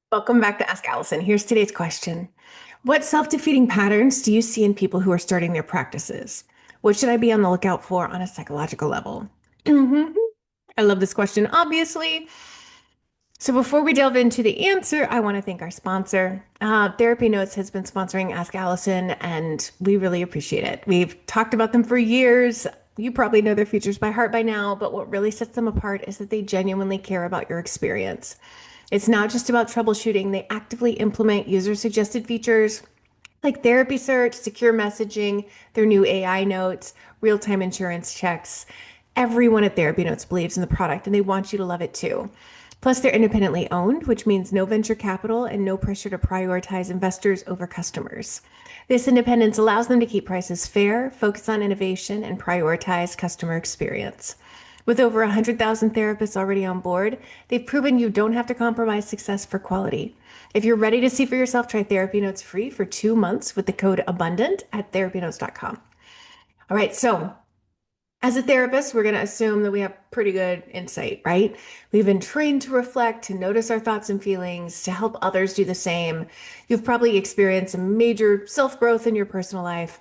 Welcome back to Ask Allison. Here's today's question. What self-defeating patterns do you see in people who are starting their practices? What should I be on the lookout for on a psychological level? Mhm. I love this question, obviously. So before we delve into the answer, I want to thank our sponsor. Therapy Notes has been sponsoring Ask Allison, and we really appreciate it. We've talked about them for years. You probably know their features by heart by now, but what really sets them apart is that they genuinely care about your experience. It's not just about troubleshooting, they actively implement user suggested features like therapy search, secure messaging, their new AI notes, real time insurance checks. Everyone at Therapy Notes believes in the product and they want you to love it too. Plus, they're independently owned, which means no venture capital and no pressure to prioritize investors over customers. This independence allows them to keep prices fair, focus on innovation, and prioritize customer experience. With over 100,000 therapists already on board, they've proven you don't have to compromise success for quality. If you're ready to see for yourself, try Therapy Notes free for 2 months with the code ABUNDANT at therapynotes.com. All right, so as a therapist, we're going to assume that we have pretty good insight, right? We've been trained to reflect, to notice our thoughts and feelings, to help others do the same. You've probably experienced some major self growth in your personal life.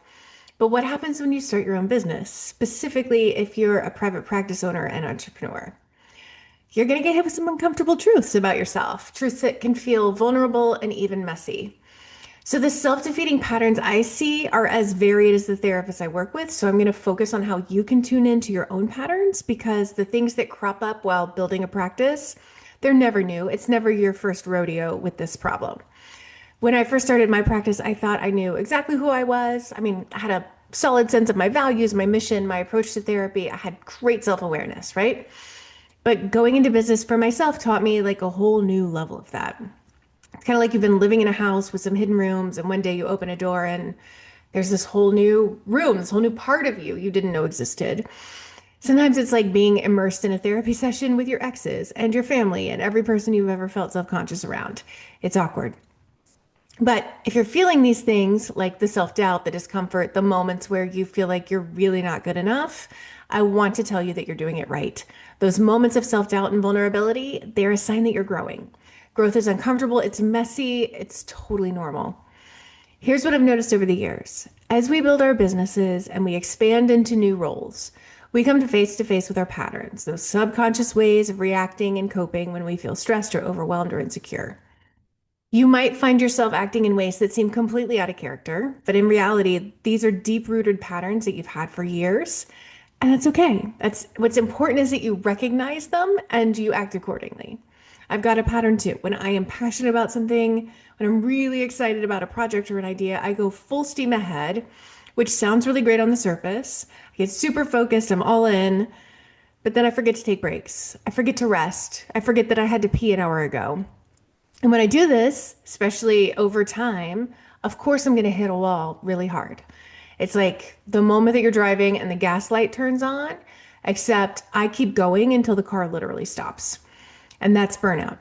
But what happens when you start your own business, specifically if you're a private practice owner and entrepreneur? You're going to get hit with some uncomfortable truths about yourself, truths that can feel vulnerable and even messy. So, the self defeating patterns I see are as varied as the therapists I work with. So, I'm going to focus on how you can tune into your own patterns because the things that crop up while building a practice, they're never new. It's never your first rodeo with this problem. When I first started my practice, I thought I knew exactly who I was. I mean, I had a solid sense of my values, my mission, my approach to therapy. I had great self awareness, right? But going into business for myself taught me like a whole new level of that. It's kind of like you've been living in a house with some hidden rooms, and one day you open a door and there's this whole new room, this whole new part of you didn't know existed. Sometimes it's like being immersed in a therapy session with your exes and your family and every person you've ever felt self conscious around. It's awkward. But if you're feeling these things like the self doubt, the discomfort, the moments where you feel like you're really not good enough, I want to tell you that you're doing it right. Those moments of self doubt and vulnerability, they're a sign that you're growing. Growth is uncomfortable, it's messy, it's totally normal. Here's what I've noticed over the years. As we build our businesses and we expand into new roles, we come to face with our patterns, those subconscious ways of reacting and coping when we feel stressed or overwhelmed or insecure. You might find yourself acting in ways that seem completely out of character, but in reality, these are deep-rooted patterns that you've had for years, and that's okay. That's what's important is that you recognize them and you act accordingly. I've got a pattern too. When I am passionate about something, when I'm really excited about a project or an idea, I go full steam ahead, which sounds really great on the surface. I get super focused, I'm all in, but then I forget to take breaks. I forget to rest. I forget that I had to pee an hour ago. And when I do this, especially over time, of course I'm going to hit a wall really hard. It's like the moment that you're driving and the gas light turns on, except I keep going until the car literally stops. And that's burnout.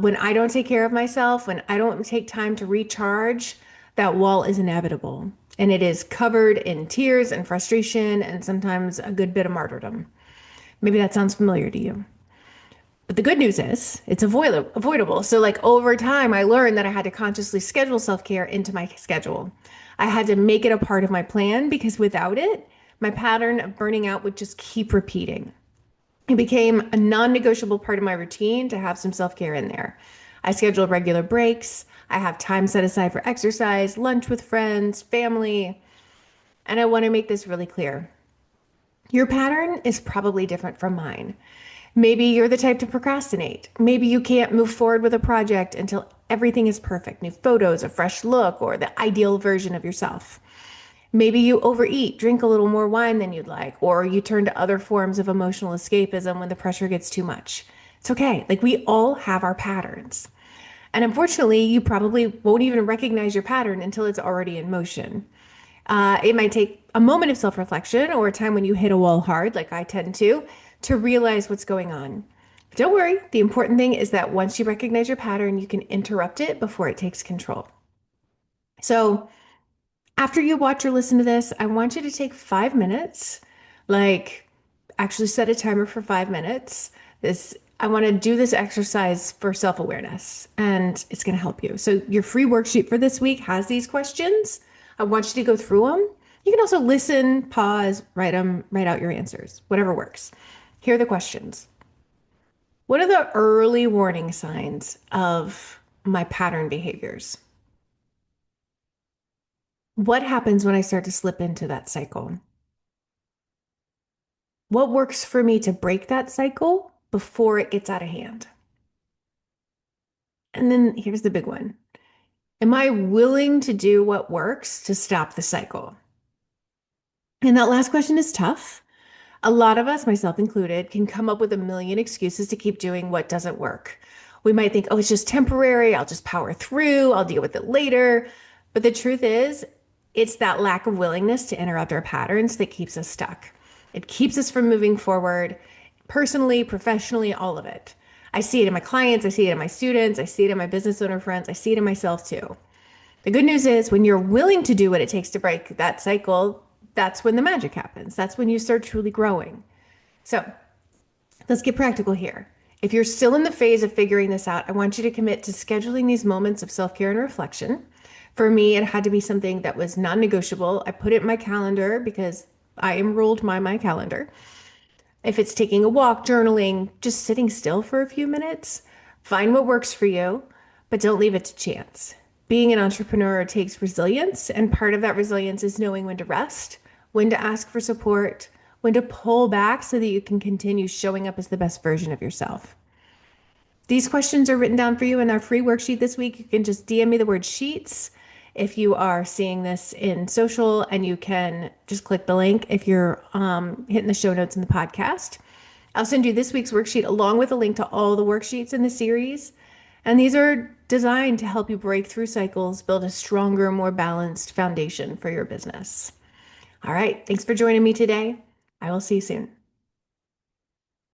When I don't take care of myself, when I don't take time to recharge, that wall is inevitable. And it is covered in tears and frustration and sometimes a good bit of martyrdom. Maybe that sounds familiar to you. But the good news is it's avoidable. So, like over time, I learned that I had to consciously schedule self care into my schedule. I had to make it a part of my plan because without it, my pattern of burning out would just keep repeating. It became a non negotiable part of my routine to have some self care in there. I schedule regular breaks. I have time set aside for exercise, lunch with friends, family. And I want to make this really clear. Your pattern is probably different from mine. Maybe you're the type to procrastinate. Maybe you can't move forward with a project until everything is perfect, new photos, a fresh look, or the ideal version of yourself. Maybe you overeat, drink a little more wine than you'd like, or you turn to other forms of emotional escapism when the pressure gets too much. It's okay. Like we all have our patterns. And unfortunately, you probably won't even recognize your pattern until it's already in motion. It might take a moment of self reflection or a time when you hit a wall hard, like I tend to realize what's going on. But don't worry, the important thing is that once you recognize your pattern, you can interrupt it before it takes control. So, after you watch or listen to this, I want you to take 5 minutes, like actually set a timer for 5 minutes. This I want to do this exercise for self-awareness and it's going to help you. So your free worksheet for this week has these questions. I want you to go through them. You can also listen, pause, write them, write out your answers, whatever works. Here are the questions. What are the early warning signs of my pattern behaviors? What happens when I start to slip into that cycle? What works for me to break that cycle before it gets out of hand? And then here's the big one. Am I willing to do what works to stop the cycle? And that last question is tough. A lot of us, myself included, can come up with a million excuses to keep doing what doesn't work. We might think, oh, it's just temporary. I'll just power through. I'll deal with it later. But the truth is, it's that lack of willingness to interrupt our patterns that keeps us stuck. It keeps us from moving forward, personally, professionally, all of it. I see it in my clients. I see it in my students. I see it in my business owner friends. I see it in myself too. The good news is when you're willing to do what it takes to break that cycle, that's when the magic happens. That's when you start truly growing. So let's get practical here. If you're still in the phase of figuring this out, I want you to commit to scheduling these moments of self care and reflection. For me, it had to be something that was non negotiable. I put it in my calendar because I am ruled by my calendar. If it's taking a walk, journaling, just sitting still for a few minutes, find what works for you, but don't leave it to chance. Being an entrepreneur takes resilience, and part of that resilience is knowing when to rest, when to ask for support, when to pull back so that you can continue showing up as the best version of yourself. These questions are written down for you in our free worksheet this week. You can just DM me the word sheets if you are seeing this in social, and you can just click the link if you're hitting the show notes in the podcast. I'll send you this week's worksheet along with a link to all the worksheets in the series. And these are designed to help you break through cycles, build a stronger, more balanced foundation for your business. All right. Thanks for joining me today. I will see you soon.